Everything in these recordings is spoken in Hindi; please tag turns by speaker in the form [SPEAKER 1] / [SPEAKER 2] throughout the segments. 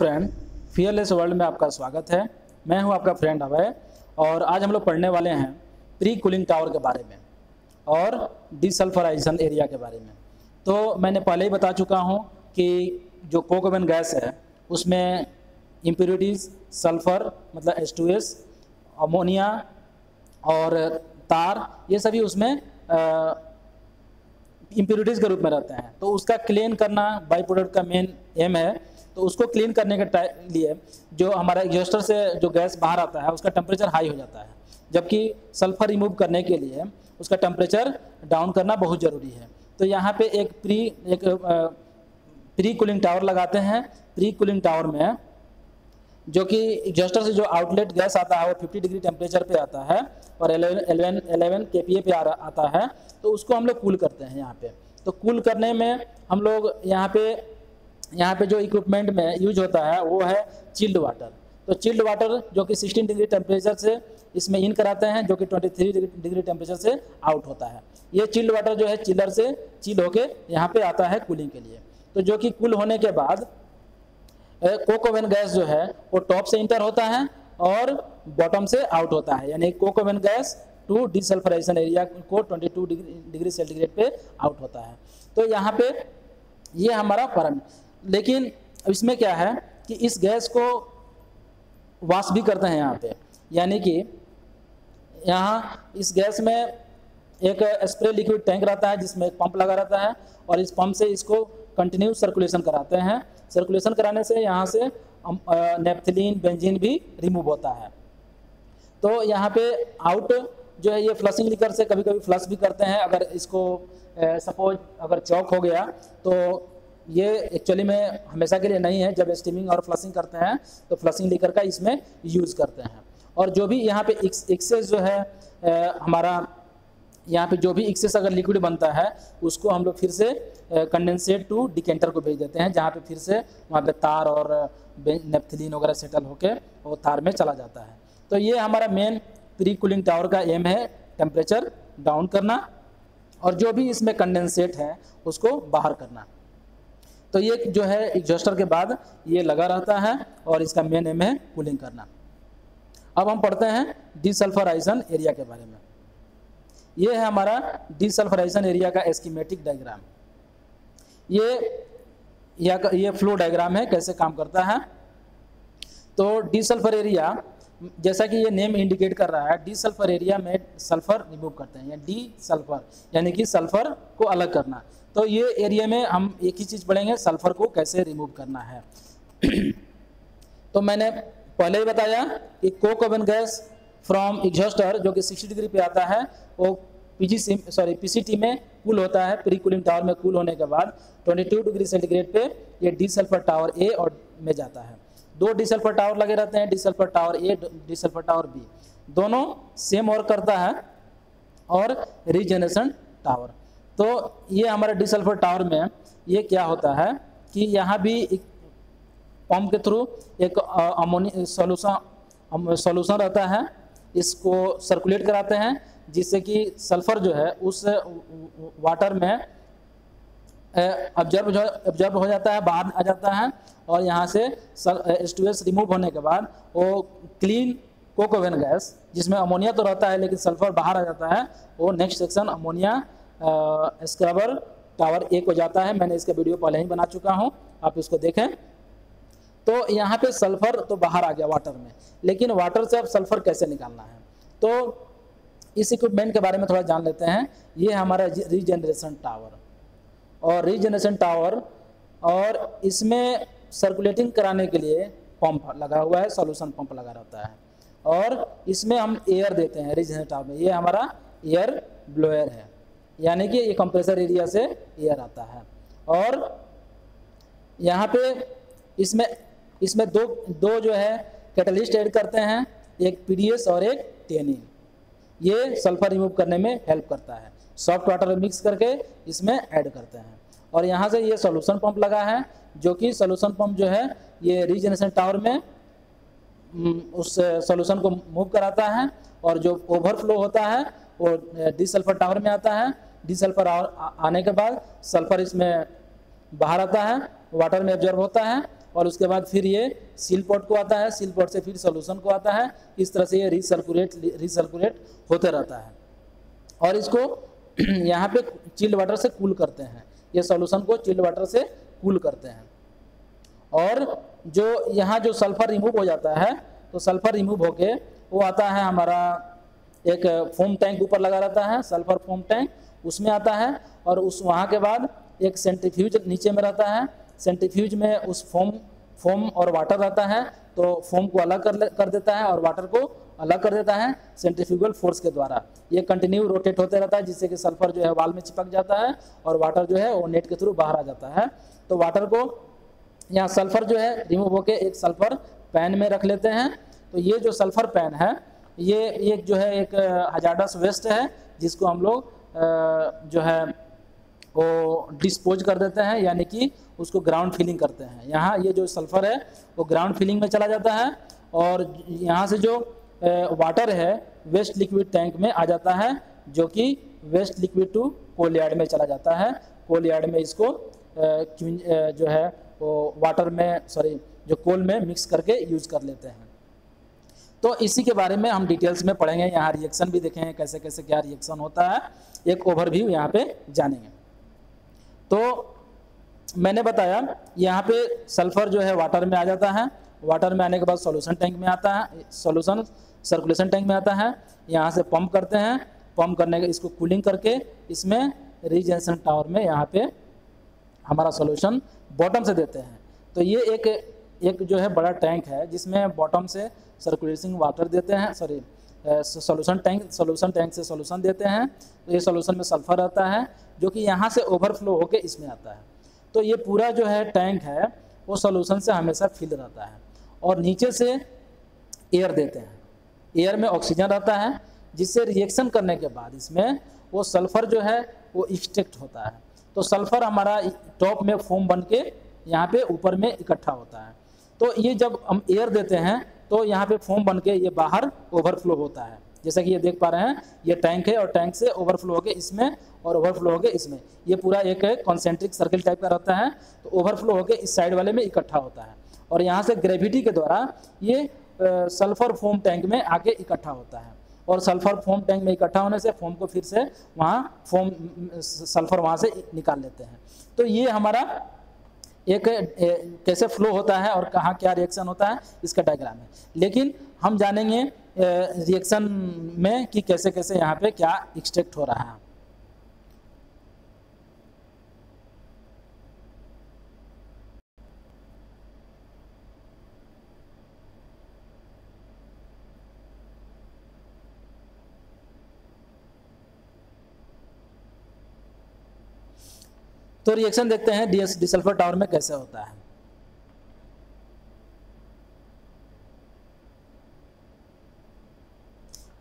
[SPEAKER 1] फ्रेंड, फियरलेस वर्ल्ड में आपका स्वागत है। मैं हूं आपका फ्रेंड अभय और आज हम लोग पढ़ने वाले हैं प्री कूलिंग टावर के बारे में और डिसल्फराइजेशन एरिया के बारे में। तो मैंने पहले ही बता चुका हूं कि जो कोक ओवन गैस है उसमें इम्प्योरिटीज़ सल्फ़र मतलब H2S, अमोनिया और तार, ये सभी उसमें इम्प्योरिटीज़ के रूप में रहते हैं। तो उसका क्लीन करना बाई प्रोडक्ट का मेन एम है। तो उसको क्लीन करने के लिए जो हमारा एग्जॉस्टर से जो गैस बाहर आता है उसका टेम्परेचर हाई हो जाता है, जबकि सल्फर रिमूव करने के लिए उसका टेम्परेचर डाउन करना बहुत ज़रूरी है। तो यहाँ पे एक प्री कूलिंग टावर लगाते हैं। प्री कूलिंग टावर में जो कि एग्जॉस्टर से जो आउटलेट गैस आता है वो 50 डिग्री टेम्परेचर पे आता है और 11 kPa पे आता है। तो उसको हम लोग कूल करते हैं यहाँ पे। तो कूल करने में हम लोग यहाँ पे जो इक्विपमेंट में यूज होता है वो है चिल्ड वाटर। तो चिल्ड वाटर जो कि 16 डिग्री टेम्परेचर से इसमें इन कराते हैं, जो कि 23 डिग्री टेम्परेचर से आउट होता है। ये चिल्ड वाटर जो है चिलर से चिल होके यहाँ पे आता है कूलिंग के लिए। तो जो कि कूल होने के बाद कोक ओवन गैस जो है वो टॉप से इंटर होता है और बॉटम से आउट होता है, यानी coke oven gas to desulphurisation area को 22 डिग्री सेंटीग्रेड पे आउट होता है। तो यहाँ पे ये हमारा परम। लेकिन इसमें क्या है कि इस गैस को वॉश भी करते हैं यहाँ पे, यानी कि यहाँ इस गैस में एक स्प्रे लिक्विड टैंक रहता है जिसमें एक पंप लगा रहता है और इस पंप से इसको कंटिन्यू सर्कुलेशन कराते हैं। सर्कुलेशन कराने से यहाँ से नेफ्थलीन बेंजीन भी रिमूव होता है। तो यहाँ पे आउट जो है ये फ्लशिंग लिकर से कभी कभी फ्लश भी करते हैं। अगर इसको सपोज अगर चौक हो गया तो ये एक्चुअली में हमेशा के लिए नहीं है। जब स्टीमिंग और फ्लशिंग करते हैं तो फ्लशिंग लिकर का इसमें यूज़ करते हैं। और जो भी यहाँ पे एक्सेस जो है हमारा यहाँ पे जो भी एक्सेस अगर लिक्विड बनता है उसको हम लोग फिर से कंडेंसेट टू डिकेंटर को भेज देते हैं, जहाँ पे फिर से वहाँ पे तार और नेफ्थलीन वगैरह सेटल होके वो तार में चला जाता है। तो ये हमारा मेन प्री कूलिंग टावर का एम है, टेम्परेचर डाउन करना और जो भी इसमें कंडेंसेट है उसको बाहर करना। तो ये जो है एग्जॉस्टर के बाद ये लगा रहता है और इसका मेन एम है कूलिंग करना। अब हम पढ़ते हैं डिसल्फराइजेशन एरिया के बारे में। ये है हमारा डिसल्फराइजेशन एरिया का एस्कीमेटिक डायग्राम। ये फ्लो डायग्राम है, कैसे काम करता है। तो डिसल्फर एरिया जैसा कि ये नेम इंडिकेट कर रहा है, डिसल्फर एरिया में सल्फर रिमूव करते हैं, या डी सल्फर यानी कि सल्फर को अलग करना। तो ये एरिया में हम एक ही चीज़ पढ़ेंगे, सल्फर को कैसे रिमूव करना है। तो मैंने पहले ही बताया कि Coke oven gas from exhauster जो कि 60 डिग्री पे आता है वो पीसीटी में कूल होता है। प्री कूलिंग टावर में कूल होने के बाद 22 डिग्री सेंटीग्रेड पे ये डिसल्फर टावर ए और में जाता है। दो डिसल्फर टावर लगे रहते हैं, डिसल्फर टावर ए, डिसल्फर टावर बी, दोनों सेम वर्क करता है। और रीजनरेशन टावर, तो ये हमारे डिसल्फर टावर में ये क्या होता है कि यहाँ भी एक पंप के थ्रू एक अमोनिया सॉल्यूशन रहता है, इसको सर्कुलेट कराते हैं जिससे कि सल्फर जो है उस वाटर में ऑब्जर्व हो जाता है, बाहर आ जाता है और यहाँ से H2S रिमूव होने के बाद वो क्लीन कोक ओवन गैस जिसमें अमोनिया तो रहता है लेकिन सल्फर बाहर आ जाता है, वो next section ammonia scrubber tower A को जाता है। मैंने इसका वीडियो पहले ही बना चुका हूँ, आप इसको देखें। तो यहाँ पे सल्फर तो बाहर आ गया वाटर में, लेकिन वाटर से अब सल्फर कैसे निकालना है, तो इस इक्विपमेंट के बारे में थोड़ा जान लेते हैं। ये हमारा रीजनरेशन टावर और रीजनरेशन टावर, और इसमें सर्कुलेटिंग कराने के लिए पंप लगा हुआ है, सॉल्यूशन पंप लगा रहता है और इसमें हम एयर देते हैं रीजनरेशन टावर में। ये हमारा एयर ब्लोअर है, यानी कि ये कंप्रेसर एरिया से एयर आता है। और यहाँ पे इसमें दो जो है कैटलिस्ट ऐड करते हैं, एक पीडीएस और एक टेनिन। ये सल्फर रिमूव करने में हेल्प करता है, सॉफ्ट वाटर में मिक्स करके इसमें ऐड करते हैं। और यहाँ से ये सॉल्यूशन पंप लगा है, जो कि सॉल्यूशन पंप जो है ये रीजनरेशन टावर में उस सॉल्यूशन को मूव कराता है और जो ओवरफ्लो होता है वो डिसल्फर टावर में आता है। डिसल्फर आने के बाद सल्फर इसमें बाहर आता है, वाटर में एब्जॉर्ब होता है और उसके बाद फिर ये सील पॉट को आता है, सील पॉट से फिर सॉल्यूशन को आता है। इस तरह से ये रिसर्कुलेट होते रहता है और इसको यहाँ पे चिल्ड वाटर से कूल करते हैं, ये सॉल्यूशन को चिल्ड वाटर से कूल करते हैं। और जो यहाँ जो सल्फर रिमूव हो जाता है, तो सल्फर रिमूव होके वो आता है हमारा एक फोम टैंक ऊपर लगा रहता है, सल्फर फोम टैंक, उसमें आता है। और उस वहाँ के बाद एक सेंट्रीफ्यूज नीचे में रहता है, सेंट्रीफ्यूज में उस फोम और वाटर रहता है, तो फोम को अलग कर देता है और वाटर को अलग कर देता है सेंट्रीफ्यूगल फोर्स के द्वारा। ये कंटिन्यू रोटेट होते रहता है, जिससे कि सल्फर जो है वाल में चिपक जाता है और वाटर जो है वो नेट के थ्रू बाहर आ जाता है। तो वाटर को यहाँ सल्फर जो है रिमूव होके एक सल्फर पैन में रख लेते हैं। तो ये जो सल्फर पैन है, ये एक जो है एक हजार्डस वेस्ट है, जिसको हम लोग जो है वो डिस्पोज कर देते हैं, यानी कि उसको ग्राउंड फिलिंग करते हैं। यहाँ ये जो सल्फर है वो ग्राउंड फिलिंग में चला जाता है और यहाँ से जो वाटर है वेस्ट लिक्विड टैंक में आ जाता है, जो कि waste liquid to coal yard में चला जाता है। कोल यार्ड में इसको जो है वो वाटर में जो कोल में मिक्स करके यूज कर लेते हैं। तो इसी के बारे में हम डिटेल्स में पढ़ेंगे, यहाँ रिएक्शन भी देखेंगे कैसे कैसे क्या रिएक्शन होता है, एक ओवरव्यू यहाँ पे जानेंगे। तो मैंने बताया यहाँ पे सल्फर जो है वाटर में आ जाता है, वाटर में आने के बाद सॉल्यूशन टैंक में आता है, सॉल्यूशन सर्कुलेशन टैंक में आता है। यहाँ से पंप करते हैं, पंप करने के इसको कूलिंग करके इसमें रीजेनरेशन टावर में यहाँ पे हमारा सॉल्यूशन बॉटम से देते हैं। तो ये एक जो है बड़ा टैंक है, जिसमें बॉटम से सर्कुलेटिंग वाटर देते हैं, सॉल्यूशन टैंक से सॉल्यूशन देते हैं। तो ये सॉल्यूशन में सल्फर रहता है, जो कि यहाँ से ओवरफ्लो होके इसमें आता है। तो ये पूरा जो है टैंक है वो सॉल्यूशन से हमेशा फिल रहता है। और नीचे से एयर देते हैं, एयर में ऑक्सीजन रहता है, जिससे रिएक्शन करने के बाद इसमें वो सल्फर जो है वो एक्सट्रैक्ट होता है। तो सल्फर हमारा टॉप में फोम बन के यहाँ पे ऊपर में इकट्ठा होता है। तो ये जब हम एयर देते हैं तो यहाँ पे फोम बन के ये बाहर ओवरफ्लो होता है, जैसा कि ये देख पा रहे हैं। ये टैंक है और टैंक से ओवरफ्लो होके इसमें और ओवरफ्लो होके इसमें, ये पूरा एक कॉन्सेंट्रिक सर्किल टाइप का रहता है। तो ओवरफ्लो होके इस साइड वाले में इकट्ठा होता है और यहाँ से ग्रेविटी के द्वारा ये सल्फर फोम टैंक में आके इकट्ठा होता है। और सल्फर फोम टैंक में इकट्ठा होने से फोम को फिर से वहाँ सल्फर वहाँ से निकाल लेते हैं। तो ये हमारा एक कैसे फ्लो होता है और कहाँ क्या रिएक्शन होता है इसका डायग्राम है। लेकिन हम जानेंगे रिएक्शन में कि कैसे कैसे यहाँ पे क्या एक्सट्रैक्ट हो रहा है। तो रिएक्शन देखते हैं डिसल्फर टावर में कैसे होता है।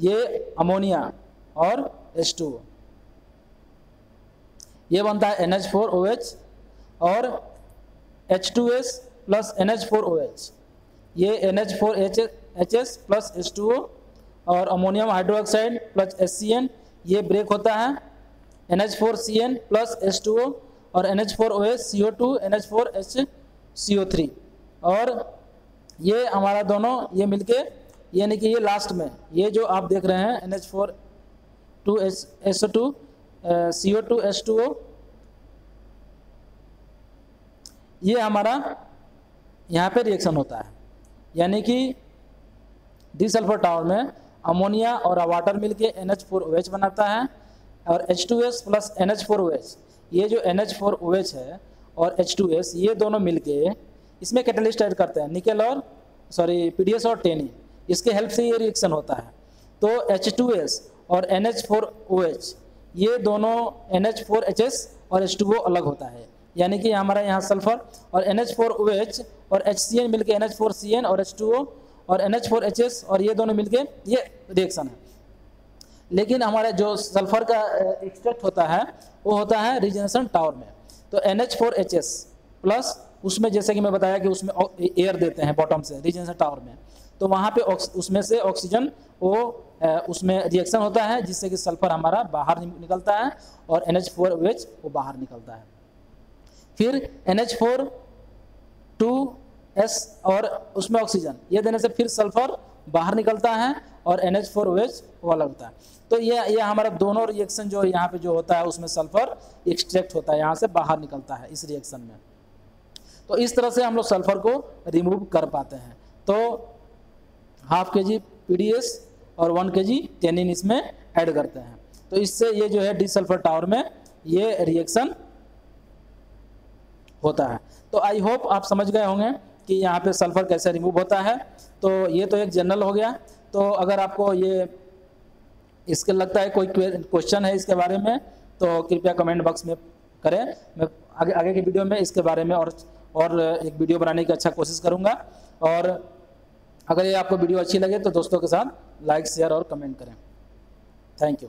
[SPEAKER 1] ये अमोनिया और H2O, ये बनता है NH4OH और H2S प्लस NH4OH, ये NH4HS प्लस H2O और अमोनियम हाइड्रोक्साइड प्लस HCN, ये ब्रेक होता है NH4CN प्लस H2O और NH4OH CO2 NH4HCO3। और ये हमारा दोनों ये मिलके, यानी कि ये लास्ट में ये जो आप देख रहे हैं NH4SO2 CO2 H2O, ये हमारा यहाँ पे रिएक्शन होता है। यानी कि डिसल्फर टावर में अमोनिया और वाटर मिलके NH4OH बनाता है और H2S प्लस NH4OH, ये जो NH4OH है और H2S ये दोनों मिलके इसमें कैटलिस्ट ऐड करते हैं, निकल और PDS और टेनी, इसके हेल्प से ये रिएक्शन होता है। तो H2S और NH4OH ये दोनों NH4HS और H2O अलग होता है, यानी कि हमारा यहाँ सल्फर और NH4OH और HCN मिलके NH4CN और H2O और NH4HS और ये दोनों मिलके ये रिएक्शन है। लेकिन हमारा जो सल्फर का एक्सट्रैक्ट होता है वो होता है रीजनरेशन टावर में। तो NH4HS प्लस उसमें जैसे कि मैं बताया कि उसमें एयर देते हैं बॉटम से रीजनरेशन टावर में, तो वहाँ पे उसमें से ऑक्सीजन वो उसमें रिएक्शन होता है, जिससे कि सल्फर हमारा बाहर निकलता है और NH4OH वो बाहर निकलता है। फिर NH4 2 S और उसमें ऑक्सीजन, ये देने से फिर सल्फर बाहर निकलता है और NH4OH वो अलग होता है। तो ये हमारा दोनों रिएक्शन जो यहाँ पे जो होता है उसमें सल्फर एक्सट्रैक्ट होता है, यहाँ से बाहर निकलता है इस रिएक्शन में। तो इस तरह से हम लोग सल्फर को रिमूव कर पाते हैं। तो ½ kg PDS और 1 kg टेनिन इसमें ऐड करते हैं। तो इससे ये जो है डिसल्फर टावर में ये रिएक्शन होता है। तो आई होप आप समझ गए होंगे कि यहाँ पे सल्फर कैसे रिमूव होता है। तो ये तो एक जनरल हो गया। तो अगर आपको ये इसके लगता है कोई क्वेश्चन है इसके बारे में तो कृपया कमेंट बॉक्स में करें। मैं आगे की वीडियो में इसके बारे में और एक वीडियो बनाने की अच्छा कोशिश करूँगा। और अगर ये आपको वीडियो अच्छी लगे तो दोस्तों के साथ लाइक शेयर और कमेंट करें। Thank you.